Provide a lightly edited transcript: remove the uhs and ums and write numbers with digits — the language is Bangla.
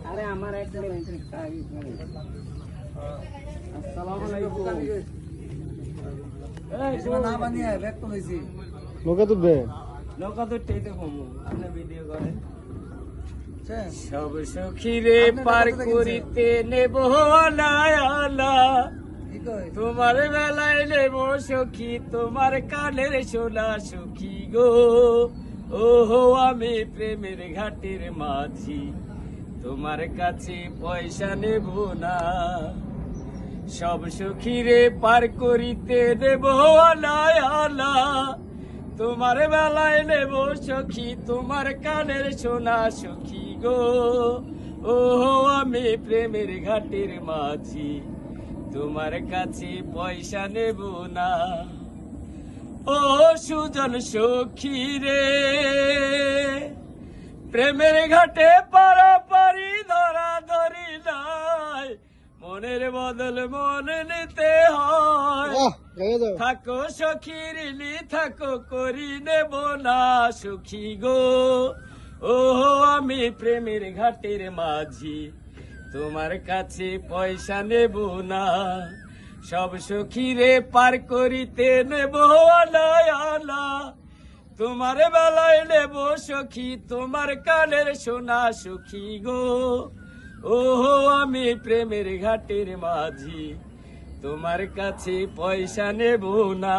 আরে আমার একটা আসসালামু আলাইকুম। না বানিয়ে ব্যাক তো হইছি নৌকা তুলবে নৌকা তো টেতে কমু আপনি ভিডিও করেন। আচ্ছা সব সখীরে পার করিতে নেব আলা, কি কই তোমার বেলায় নেব সখী, তোমার কানের সোনা সখী গো। ওহো আমি প্রেমের ঘাটের মাঝি, তোমার কাছে পয়সা নেব না। সব সখীরে পার করিতে দেব আলা, তোমার বেলায় নেব সখী, তোমার কানের সোনা সখী গো। ওহো আমি প্রেমের ঘাটের মাঝি, তোমার কাছে পয়সা নেব না। ও সুজন সখী রে, প্রেমের ঘাটে পারাপারি ধরা ধরি নাই, মনের বদল মনে নিতে হয়। থাকো সখীর লি থাকো করি নেব না সখী গো। ওহো আমি প্রেমের ঘাটের মাঝি, তোমার কাছে পয়সা নেব না। সব সখীরে পার করিতে নেব আলা, তোমার বেলায় নেব সখী, তোমার কানের সোনা সখী গো। ওহো আমি প্রেমের ঘাটের মাঝি, তোমার কাছে পয়সা নেব না।